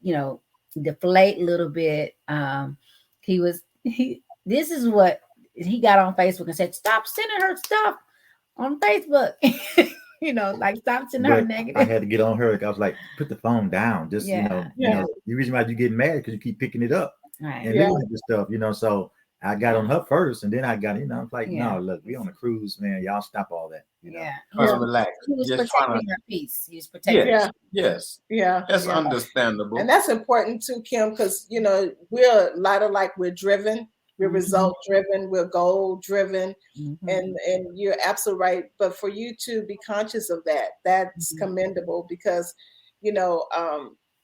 you know, deflate a little bit. This is what he got on Facebook and said, stop sending her stuff on Facebook. You know, like, stop sending her negative. I had to get on her. I was like, put the phone down. Just, you know, the reason why you get mad because you keep picking it up and looking at the stuff, you know. So I got on her first, and then I got, you know, I'm like, no, look, we on a cruise, man. Y'all stop all that, you know. Relax. He was protecting her peace. He was protecting her. Yes. That's understandable. And that's important too, Kim, because, you know, we're a lot of, like, we're driven. We're result driven, we're goal driven, and you're absolutely right. But for you to be conscious of that, that's commendable, because, you know,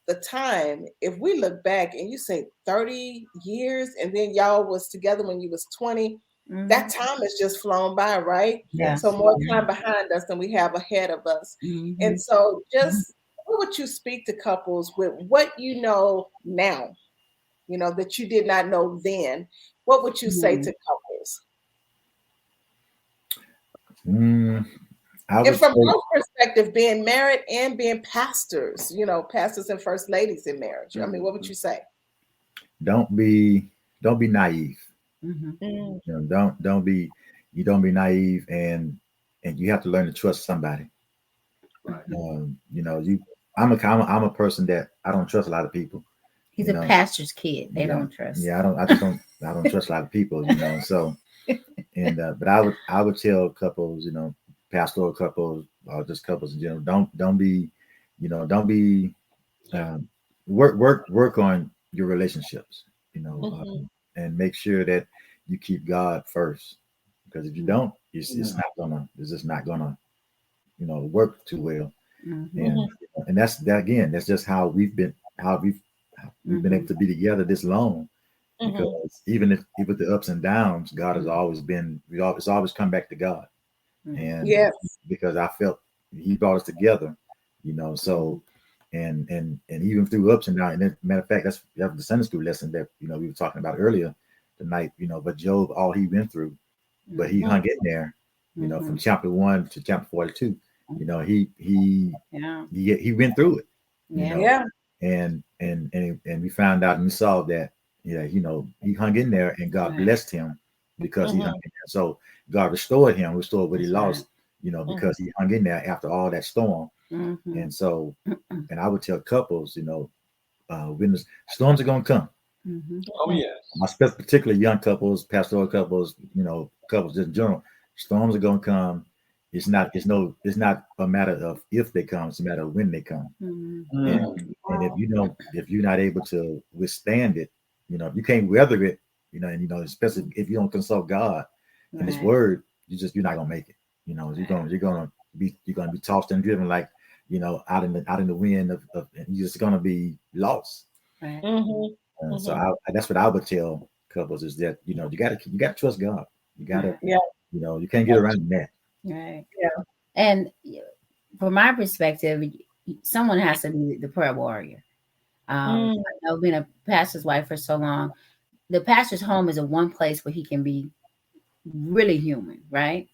the time, if we look back and you say 30 years, and then y'all was together when you was 20, that time has just flown by, right? So more time behind us than we have ahead of us. And so just what would you speak to couples with what you know now, you know, that you did not know then? What would you say to couples? And from both perspective, being married and being pastors, you know, pastors and first ladies in marriage. I mean, what would you say? Don't be naive. You know, don't be naive, and you have to learn to trust somebody. You know, I'm a person that I don't trust a lot of people. He's a pastor's kid. They don't trust. I don't trust a lot of people, you know. So, and but I would tell couples, you know, pastoral couples or just couples in general, don't be, you know, work on your relationships, you know, and make sure that you keep God first, because if you don't, it's just not gonna, you know, work too well. And that's just how we've been able to be together this long, because even with the ups and downs, God has always been, it's always come back to God. And because I felt he brought us together, you know. So and even through ups and downs, and matter of fact, that's the Sunday school lesson that, you know, we were talking about earlier tonight, you know. But Job, all he went through, but he hung in there, you know, from chapter 1 to chapter 42. You know, he went through it, you know. And we found out and we saw that, you know, he hung in there, and God blessed him because he hung in there. So God restored what he lost, you know, because he hung in there after all that storm. And so, and I would tell couples, you know, when the storms are going to come. Oh yes. Particularly young couples, pastoral couples, you know, couples in general, storms are going to come. It's not a matter of if they come, it's a matter of when they come. And if you're not able to withstand it, you know, if you can't weather it, you know, and, you know, especially if you don't consult God and his word, you're not gonna make it. You know, you're gonna you're gonna be tossed and driven like, out in the wind of you're just gonna be lost. Right. So that's what I would tell couples is that, you gotta trust God. You gotta, you can't get around that. Right. Yeah. And from my perspective, someone has to be the prayer warrior. I know being a pastor's wife for so long, the pastor's home is a one place where he can be really human, right?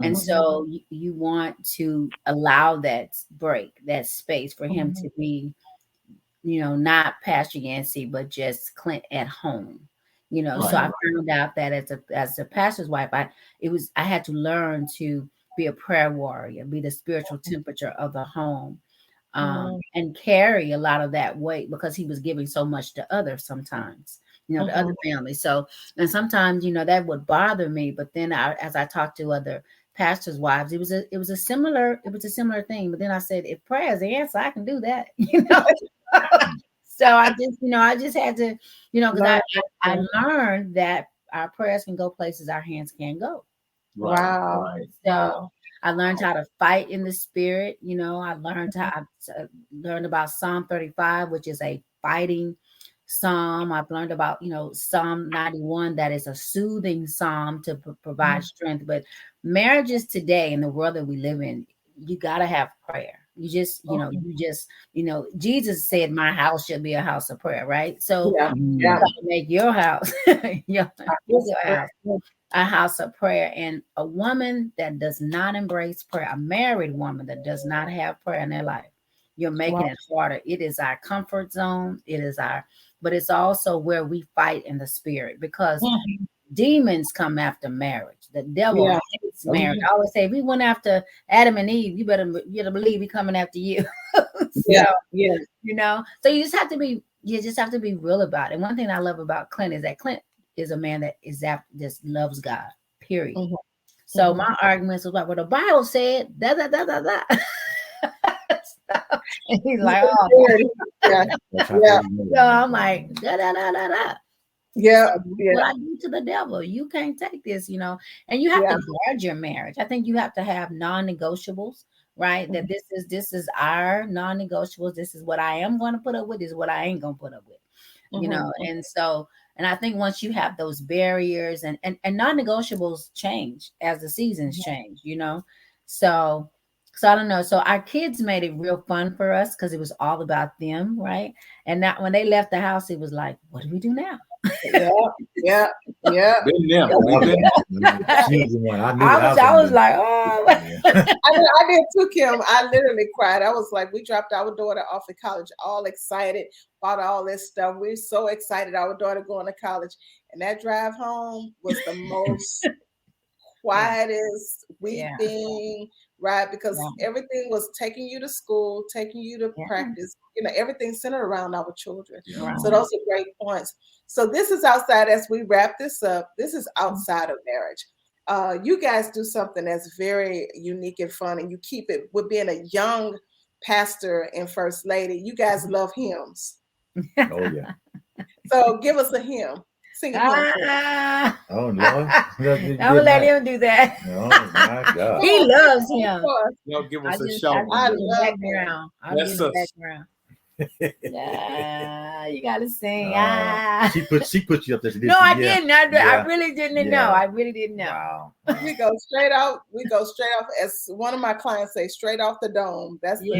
And so you want to allow that break, that space for him to be, not Pastor Yancy, but just Clint at home. So I found out that as a pastor's wife, I had to learn to be a prayer warrior, be the spiritual temperature of the home, and carry a lot of that weight because he was giving so much to others sometimes, the other family. So, and sometimes, that would bother me, but then as I talked to other pastors' wives, it was a similar thing. But then I said, if prayer is the answer, I can do that, So I just had to, because I learned that our prayers can go places our hands can't go. Wow. So I learned how to fight in the spirit. I learned learned about Psalm 35, which is a fighting psalm. I've learned about, Psalm 91, that is a soothing psalm to provide strength. But marriages today in the world that we live in, you got to have prayer. You just, Jesus said, my house should be a house of prayer, right? So you got to make your house, your house a house of prayer. And a woman that does not embrace prayer, a married woman that does not have prayer in their life, you're making it harder. It is our comfort zone. But it's also where we fight in the spirit, because demons come after marriage. The devil hates marriage. I always say, if he went after Adam and Eve, you better believe he's coming after you. So you just have to be real about it. And one thing I love about Clint is that Clint is a man that just loves God, period. So my arguments was like, well, the Bible said da da da da da. And he's like, so I'm like, da da da da da. What I do to the devil, you can't take this, and you have to guard your marriage. I think you have to have non-negotiables, right? That this is our non-negotiables. This is what I am going to put up with. This is what I ain't going to put up with, And so, and I think once you have those barriers and non-negotiables change as the seasons change, So I don't know. So our kids made it real fun for us because it was all about them, right? And that when they left the house, it was like, what do we do now? Yeah. Been there. I was like, oh. I did too, Kim. I literally cried. I was like, we dropped our daughter off at college, all excited about all this stuff. We were so excited, our daughter going to college. And that drive home was the most quietest, weeping, right? Because everything was taking you to school, taking you to practice, everything centered around our children. So those are great points. So this is outside, as we wrap this up, this is outside of marriage. You guys do something that's very unique and fun, and you keep it with being a young pastor and first lady. You guys love hymns. Oh, yeah. So give us a hymn. Sing a hymn. Oh, no. Don't let him do that. Oh, my God. He loves him. Give us a shout. I love him. I'll give the background. Yeah, you gotta sing. She put you up there. No, I didn't. I really didn't know. I really didn't know. Wow. We go straight off. As one of my clients say, straight off the dome. That's the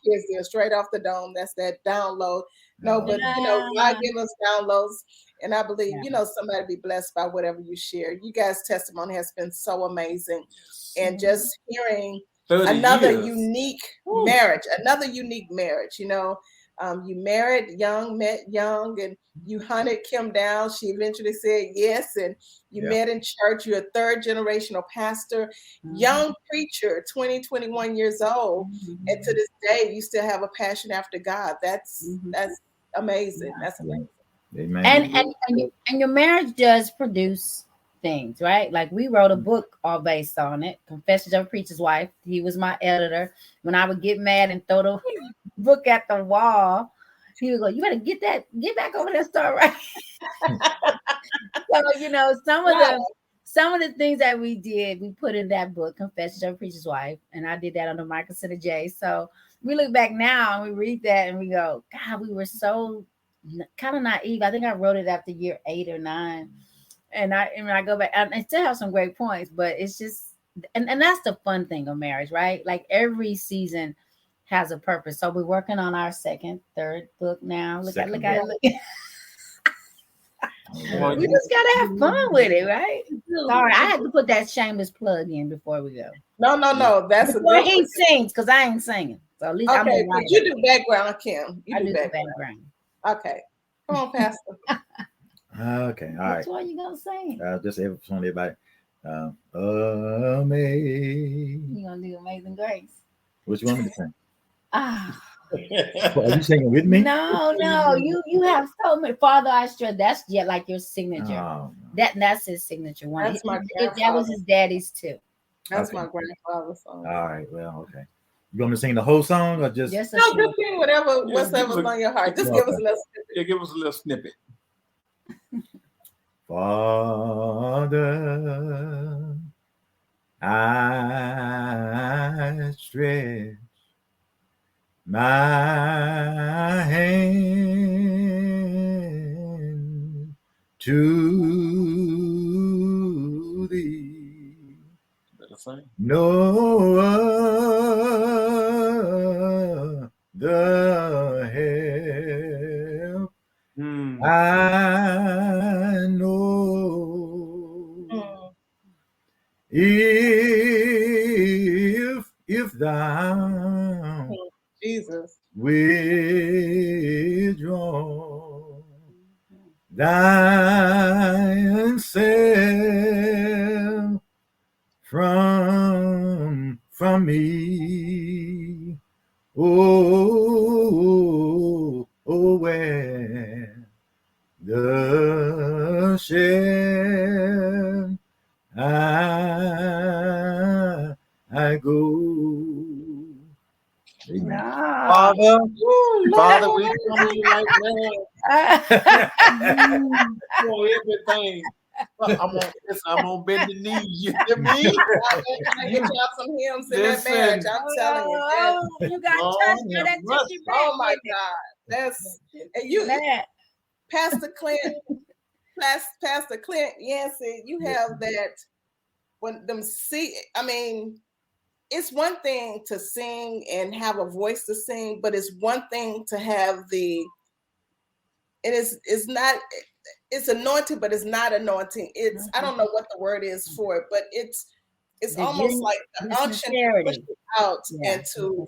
kids there, straight off the dome. That's that download. No, but God give us downloads, and I believe somebody be blessed by whatever you share. You guys' testimony has been so amazing, and just hearing another unique marriage. You married young, met young, and you hunted Kim down. She eventually said yes, and you met in church. You're a third generational pastor, young preacher, 21 years old, and to this day you still have a passion after God. That's amazing. That's amazing. Amen. And your marriage does produce things, right? Like we wrote a book all based on it, Confessions of a Preacher's Wife. He was my editor. When I would get mad and throw the book at the wall, he would go, you better get back over there and start writing. So, some of the things that we did, we put in that book, Confessions of a Preacher's Wife, and I did that under Michael Center J. So we look back now and we read that and we go, God, we were so kind of naive. I think I wrote it after year 8 or 9. And I go back, and I still have some great points, but it's just, and that's the fun thing of marriage, right? Like every season has a purpose. So we're working on our second, third book now. Look at. We just gotta have fun with it, right? Sorry, I had to put that shameless plug in before we go. No. That's before he sings, because I ain't singing. So at least I'm okay. But you do background, Kim. You do background. Okay. Come on, Pastor. Okay. All right. Which one you gonna sing? Just everybody. You gonna do Amazing Grace? Which one am I sing? Ah. Are you singing with me? No. You have so many. Father, I sure that's like your signature. Oh, That's his signature one. That's my that was his daddy's too. That's my grandfather's song. All right. Well, okay. You want me to sing the whole song or just? Just sing whatever's on your heart. Just give us a little snippet. Yeah, give us a little snippet. Father, I stretch my hand to thee. No other help I know. If thou Jesus withdraw thyself from me, where the shall I go. Amen. Father, we come to you right now for everything. I'm on bending knees. You hear me? I get y'all some hymns in that marriage. I'm telling you. You got touched by that tissue bag. Oh my God. That's and you Pastor Clint Yancy, you have that when them it's one thing to sing and have a voice to sing, but it's one thing to have it's anointing, but it's not anointing. It's I don't know what the word is for it, but it's almost like the unction to push it out and to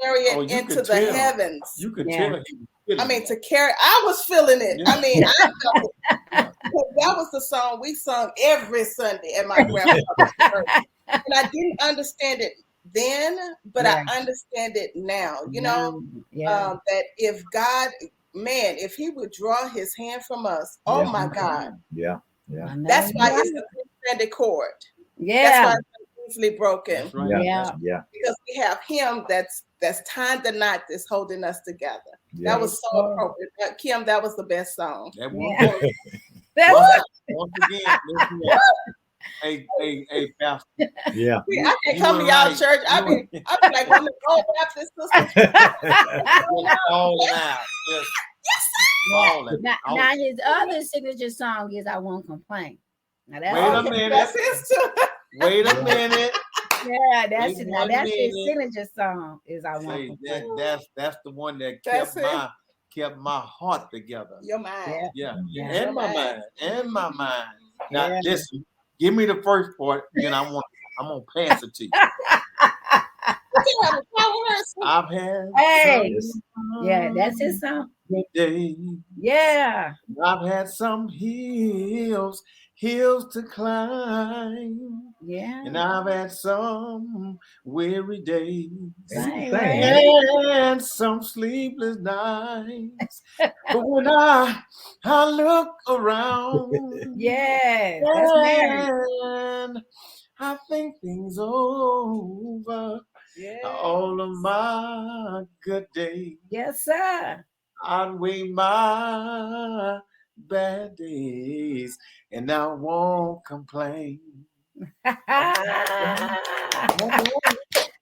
carry it into the heavens. You could tell. To carry, I was feeling it. Yeah. I felt it. That was the song we sung every Sunday at my grandfather's church. And I didn't understand it then, but I understand it now. You know, that if God, if he would draw his hand from us, oh my God. Yeah. That's why it's a three-stranded cord. Yeah. That's why it's easily broken. That's right. Yeah. Because we have him that's tying the knot that's holding us together. Yeah. That was so appropriate. Kim, that was the best song. That was. Once again, hey, Pastor. Yeah. See, I can't come to y'all church. I be like one of the old Baptist sisters. Now his other signature song is "I Won't Complain." Now that's his too. Wait a minute. Yeah, that's his signature song. Is "I Won't Complain." That's the one that kept my heart together. Your mind. Yeah. And my mind. Now listen, give me the first part, then I'm gonna pass it to you. I've had that's his song. Day. Yeah. I've had some hills to climb. Yeah. And I've had some weary days. Right. And some sleepless nights. But when I look around, and I think things over. Yes. All of my good days. Yes, sir. Outweigh my bad days, and I won't complain.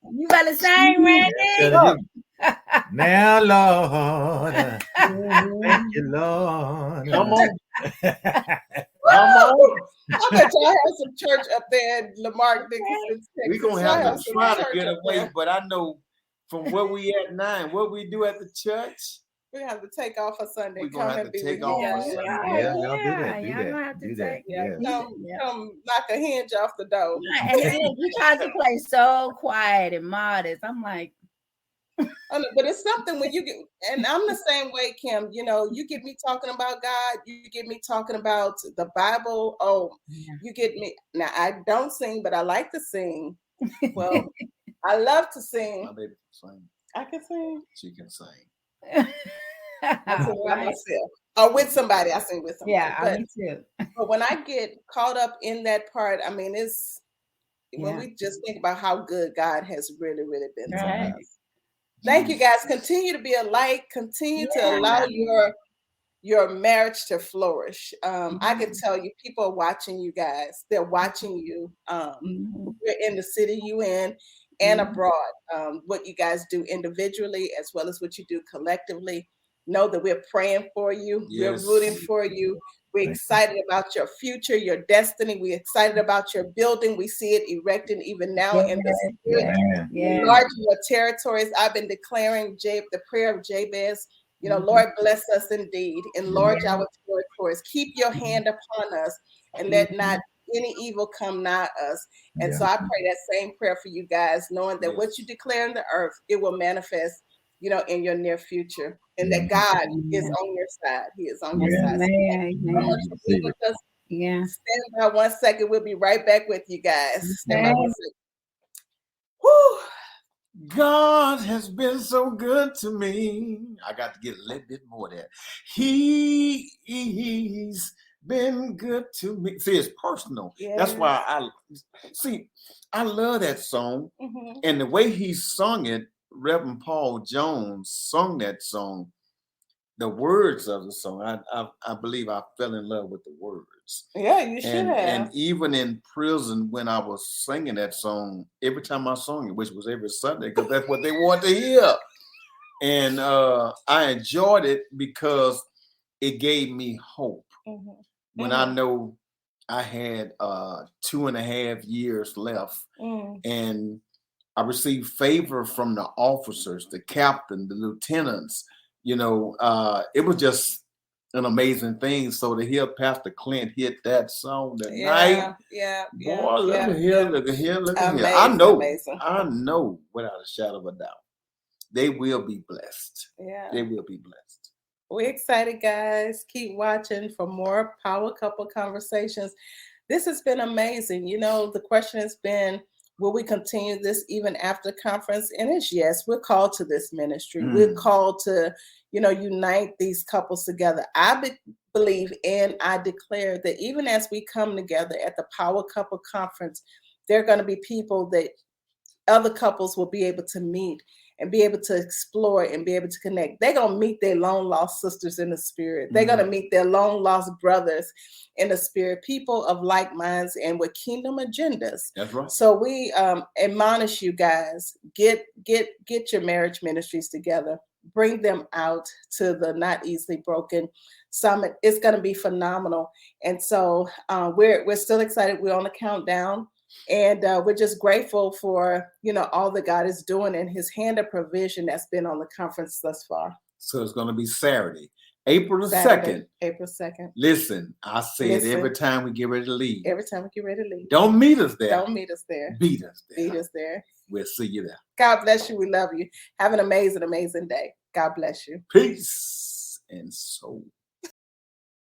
You better sing, Randy. Now, Lord, thank you, Lord. Come on. Come on. I bet y'all have some church up there in Lamar Dickinson. We're going to have to try to get away, but I know from where we at now, what we do at the church. We have to take off for Sunday. We're going to have to take off for Sunday. Yeah, y'all do that. Do that. Come knock a hinge off the door. And you tried to play so quiet and modest. I'm like, but it's something when you get, and I'm the same way, Kim. You know, you get me talking about God, you get me talking about the Bible. Oh, you get me. Now, I don't sing, but I like to sing. Well, I love to sing. My baby can sing. I can sing. She can sing. I sing by myself. Or with somebody. I sing with somebody. Yeah, me too. But when I get caught up in that part, I mean, it's when we just think about how good God has really, really been to us. Thank you, guys. Continue to be a light. Continue to allow your marriage to flourish. I can tell you, people are watching you guys. They're watching you. We're in the city you in and abroad. What you guys do individually as well as what you do collectively. Know that we're praying for you. Yes. We're rooting for you. We're excited about your future, your destiny. We're excited about your building. We see it erecting even now in the spirit. Enlarging your territories. I've been declaring the prayer of Jabez. You know, Lord, bless us indeed. Enlarge our territories. Keep your hand upon us and let not any evil come nigh us. And so I pray that same prayer for you guys, knowing that what you declare in the earth, it will manifest, you know, in your near future, and that God is on your side. He is on your side. Stand by 1 second. We'll be right back with you guys. Stand by 1 second. Whew. God has been so good to me. I got to get a little bit more there. He's been good to me. See, it's personal. That's why I love that song. And the way he sung it, Reverend Paul Jones sung that song. The words of the song, I believe I fell in love with the words. Yeah, you should have. And even in prison, when I was singing that song, every time I sang it, which was every Sunday, because that's what they want to hear. And I enjoyed it because it gave me hope. When I know I had 2.5 years left, and I received favor from the officers, the captain, the lieutenants. You know, it was just an amazing thing. So to hear Pastor Clint hit that song that night, boy, let me hear. I know without a shadow of a doubt, they will be blessed. They will be blessed. We're excited, guys. Keep watching for more Power Couple Conversations. This has been amazing. You know, the question has been, will we continue this even after conference? And it's yes, we're called to this ministry. We're called to, you know, unite these couples together. I believe and I declare that even as we come together at the Power Couple Conference, there are going to be people that other couples will be able to meet and be able to explore and be able to connect. They're going to meet their long lost sisters in the spirit. They're going to meet their long lost brothers in the spirit, people of like minds and with kingdom agendas. That's right. So we admonish you guys, get your marriage ministries together. Bring them out to the Not Easily Broken Summit. It's going to be phenomenal. And so we're still excited. We're on the countdown. And we're just grateful for, you know, all that God is doing and his hand of provision that's been on the conference thus far. So it's going to be Saturday, April the 2nd. April 2nd. Listen, I said every time we get ready to leave. Every time we get ready to leave. Don't meet us there. Don't meet us there. Beat us there. Beat us there. We'll see you there. God bless you. We love you. Have an amazing, amazing day. God bless you. Peace and soul.